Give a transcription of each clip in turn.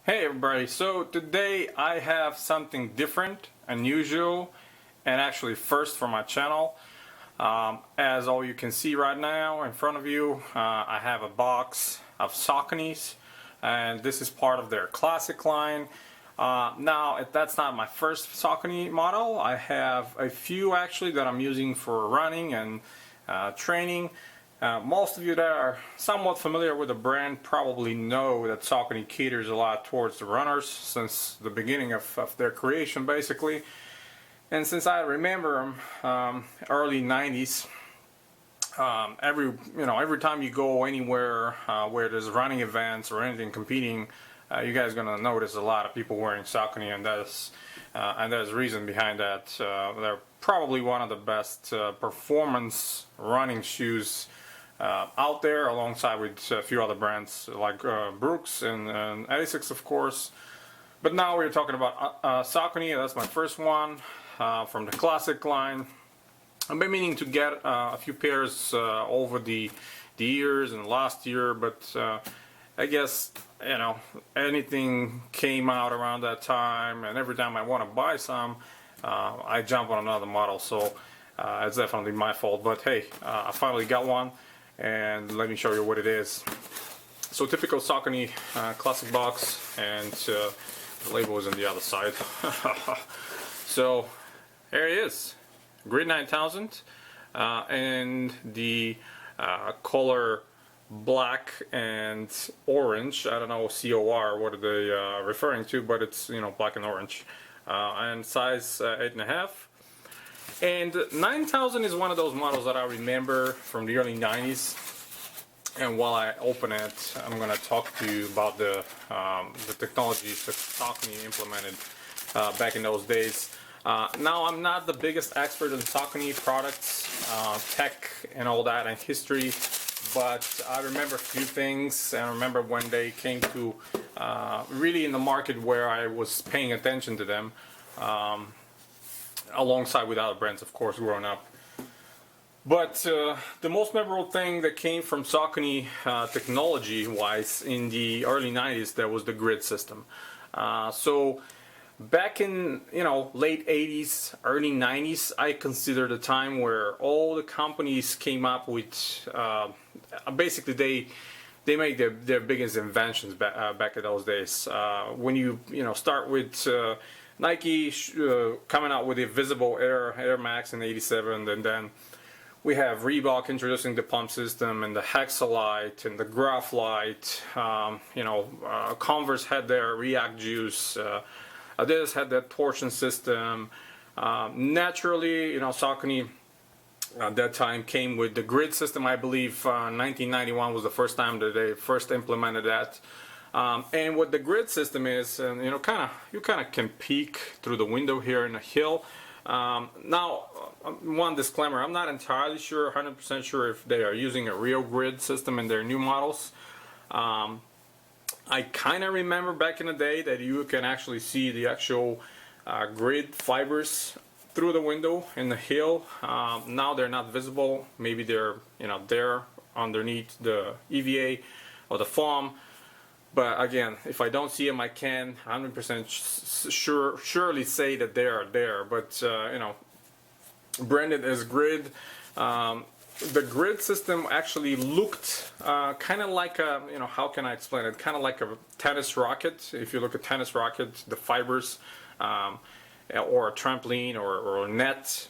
Hey everybody, so today I have something different, unusual, and actually first for my channel. As all you can see right now in front of you, I have a box of Sauconys, and this is part of their classic line. Now, that's not my first Saucony model. I have a few actually that I'm using for running and training. Most of you that are somewhat familiar with the brand probably know that Saucony caters a lot towards the runners since the beginning of their creation, basically. And since I remember them, early 90s, every time you go anywhere where there's running events or anything competing, you guys are gonna notice a lot of people wearing Saucony, and there's a reason behind that. They're probably one of the best performance running shoes out there, alongside with a few other brands like Brooks and Asics, of course. But now we're talking about Saucony. That's my first one from the classic line. I've been meaning to get a few pairs over the years and last year, but I guess anything came out around that time, and every time I want to buy some, I jump on another model. So it's definitely my fault. But hey, I finally got one, and let me show you what it is. So typical Saucony classic box, and the label is on the other side. So here it is, Grid 9000, and the color black and orange. I don't know, COR, what are they referring to, but it's black and orange, and size 8.5. And 9000 is one of those models that I remember from the early 90s. And while I open it, I'm going to talk to you about the technologies that Saucony implemented back in those days. Now, I'm not the biggest expert in Saucony products, tech and all that, and history, but I remember a few things. And I remember when they came to really in the market where I was paying attention to them, alongside with other brands, of course, growing up. But the most memorable thing that came from Saucony technology-wise in the early 90s, that was the grid system. So back in late 80s, early 90s, I consider the time where all the companies came up with basically they made their biggest inventions back in those days. When you start with Nike coming out with the visible Air Max in '87, and then we have Reebok introducing the pump system and the Hexalite and the Graphite. Converse had their React Juice. Adidas had that torsion system. Naturally, Saucony at that time came with the grid system. I believe 1991 was the first time that they first implemented that. And what the grid system is, and you kind of can peek through the window here in a hill. Now, one disclaimer: I'm not entirely sure, 100% sure, if they are using a real grid system in their new models. I kind of remember back in the day that you can actually see the actual grid fibers through the window in the hill. Now they're not visible. Maybe they're there underneath the EVA or the foam. But again, if I don't see them, I can 100% surely say that they are there. But branded as grid. The grid system actually looked kind of like a, how can I explain it? Kind of like a tennis racket. If you look at tennis racket, the fibers, or a trampoline or a net,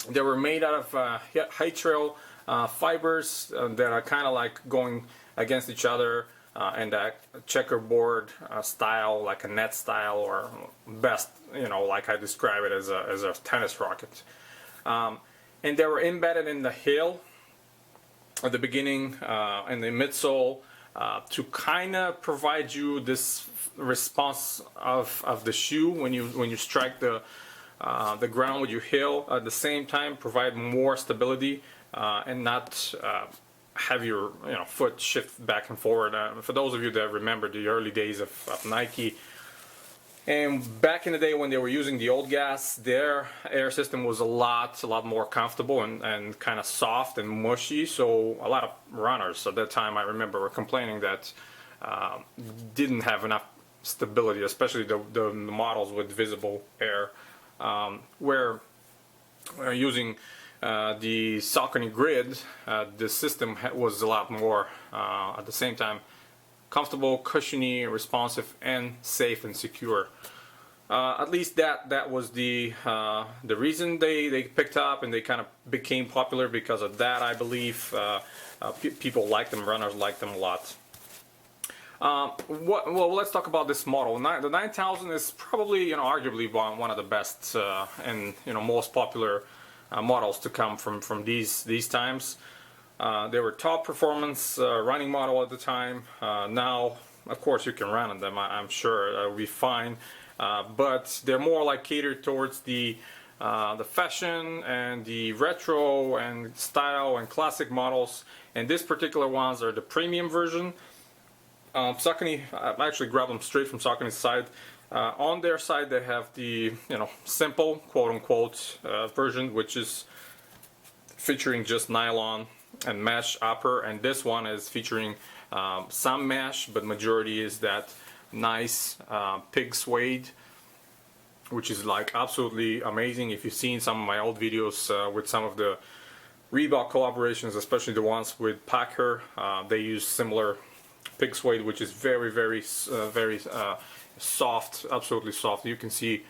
they were made out of high trail fibers that are kind of like going against each other. And that checkerboard style, like a net style, or best, like I describe it as a tennis racket. And they were embedded in the heel at the beginning and the midsole to kind of provide you this response of the shoe when you strike the ground with your heel. At the same time, provide more stability and not have your foot shift back and forward. For those of you that remember the early days of Nike, and back in the day when they were using the old gas, their air system was a lot more comfortable and kind of soft and mushy. So a lot of runners at that time, I remember, were complaining that didn't have enough stability, especially the models with visible air, where using the Saucony grid, the system was a lot more, at the same time, comfortable, cushiony, responsive, and safe and secure. At least that was the reason they picked up, and they kind of became popular because of that. I believe people like them, runners like them a lot. Well, let's talk about this model. The 9000 is probably, arguably one of the best and most popular models to come from these times. They were top performance running model at the time. Now, of course, you can run on them. I'm sure it'll be fine. But they're more like catered towards the fashion and the retro and style and classic models. And these particular ones are the premium version. Saucony, I actually grabbed them straight from Saucony's side. On their side, they have the simple quote-unquote version, which is featuring just nylon and mesh upper, and this one is featuring some mesh, but majority is that nice pig suede, which is like absolutely amazing. If you've seen some of my old videos with some of the Reebok collaborations, especially the ones with Packer, they use similar pig suede, which is very soft, absolutely soft. You can see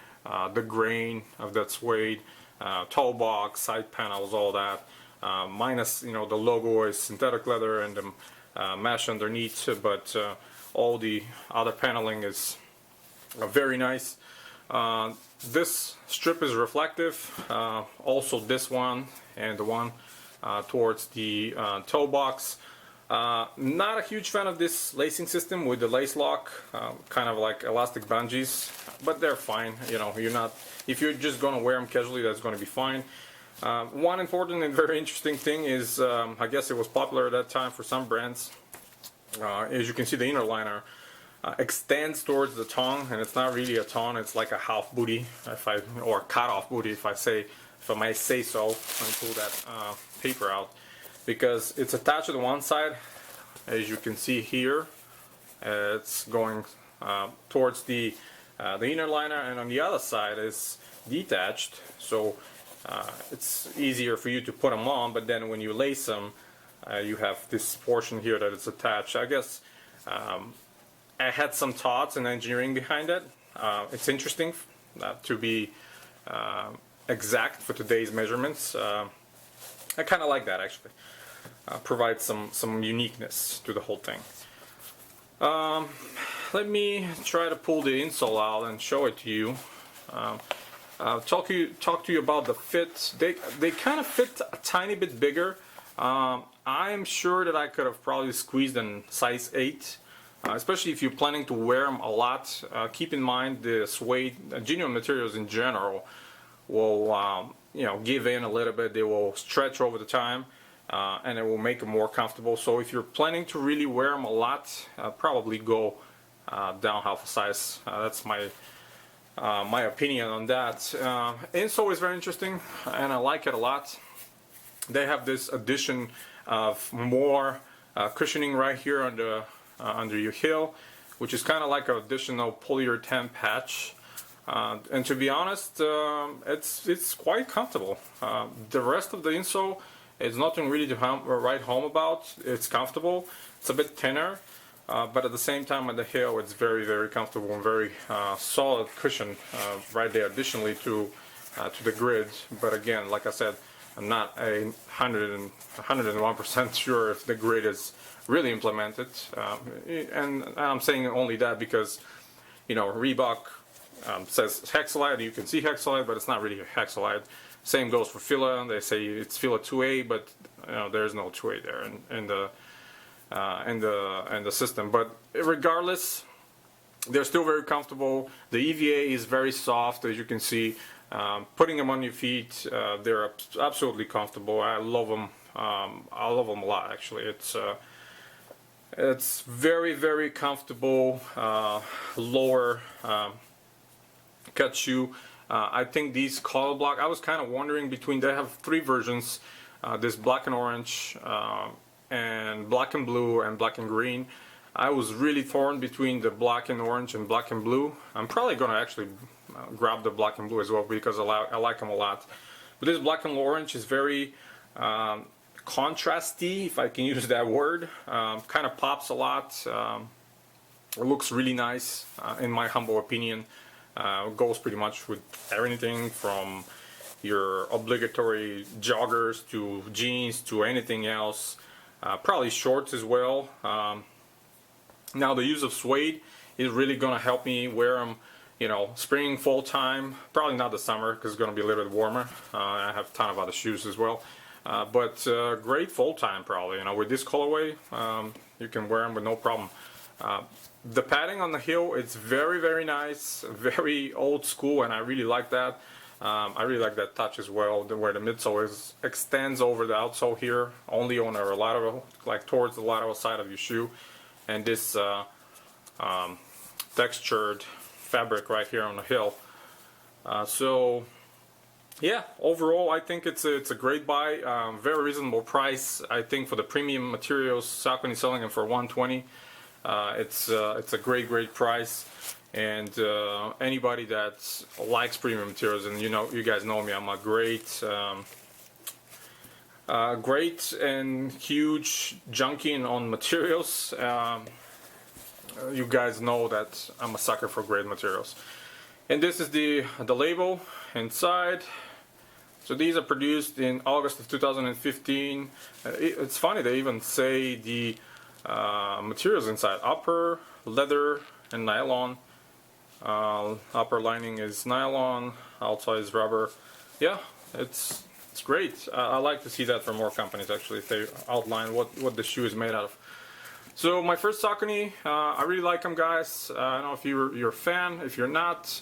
the grain of that suede, toe box, side panels, all that. Minus, the logo is synthetic leather and the mesh underneath, but all the other paneling is very nice. This strip is reflective. Also this one and the one towards the toe box. Not a huge fan of this lacing system with the lace lock, kind of like elastic bungees, but they're fine. If you're just going to wear them casually, that's going to be fine. One important and very interesting thing is, I guess it was popular at that time for some brands. As you can see, the inner liner extends towards the tongue, and it's not really a tongue, it's like a half booty, or cut off booty, if I may say so. Let me pull that paper out, because it's attached to the one side, as you can see here. It's going towards the inner liner, and on the other side is detached, so it's easier for you to put them on, but then when you lace them, you have this portion here that is attached. I guess I had some thoughts and engineering behind it. It's interesting to be exact for today's measurements. I kind of like that, actually. Provides some uniqueness to the whole thing. Let me try to pull the insole out and show it to you. Talk to you about the fit. They kind of fit a tiny bit bigger. I'm sure that I could have probably squeezed in size 8, especially if you're planning to wear them a lot. Keep in mind the suede, genuine materials in general, will give in a little bit. They will stretch over the time, and it will make them more comfortable. So if you're planning to really wear them a lot, probably go down half a size. That's my opinion on that. Insole is very interesting, and I like it a lot. They have this addition of more cushioning right here under your heel, which is kind of like an additional polyurethane patch. And to be honest, it's quite comfortable. The rest of the insole is nothing really to write home about. It's comfortable. It's a bit thinner, but at the same time at the heel, it's very comfortable and very solid cushion right there. Additionally to the grid, but again, like I said, I'm not 101% sure if the grid is really implemented, and I'm saying only that because Reebok says Hexalite. You can see Hexalite, but it's not really Hexalite. Same goes for Fila. They say it's Fila 2A, but there's no 2A there in the system. But regardless, they're still very comfortable. The EVA is very soft, as you can see. Putting them on your feet, they're absolutely comfortable. I love them. I love them a lot, actually. It's very comfortable, lower cut shoe. I think these color block, I was kind of wondering between, they have 3 versions, this black and orange, and black and blue, and black and green. I was really torn between the black and orange and black and blue. I'm probably gonna actually grab the black and blue as well because I like them a lot. But this black and orange is very contrasty, if I can use that word. Kind of pops a lot. It looks really nice, in my humble opinion. Goes pretty much with everything from your obligatory joggers to jeans to anything else. Probably shorts as well. Now the use of suede is really gonna help me wear them, you know, spring, fall time. Probably not the summer because it's gonna be a little bit warmer. I have a ton of other shoes as well. But great fall time probably. You know, with this colorway, you can wear them with no problem. The padding on the heel, it's very, very nice, very old school, and I really like that. I really like that touch as well, where the midsole extends over the outsole here, only on a lateral, like towards the lateral side of your shoe. And this textured fabric right here on the heel. So yeah, overall I think it's a great buy. Very reasonable price. I think for the premium materials, Saucony selling them for $120. It's a great price. And anybody that likes premium materials, and you guys know me, I'm a great and huge junkie on materials. You guys know that I'm a sucker for great materials. And this is the label inside. So these are produced in August of 2015. It's funny, they even say the materials inside: upper leather and nylon. Upper lining is nylon, outside is rubber. Yeah, it's great. I like to see that from more companies actually, if they outline what the shoe is made out of. So my first Saucony, I really like them, guys. I don't know if you're a fan. If you're not,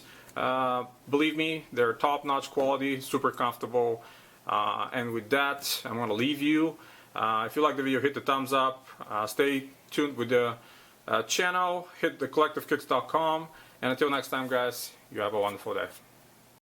believe me, they're top-notch quality, super comfortable. And with that, I'm gonna leave you. If you like the video, hit the thumbs up. Stay tuned with the channel. Hit thecollectivekicks.com. And until next time, guys, you have a wonderful day.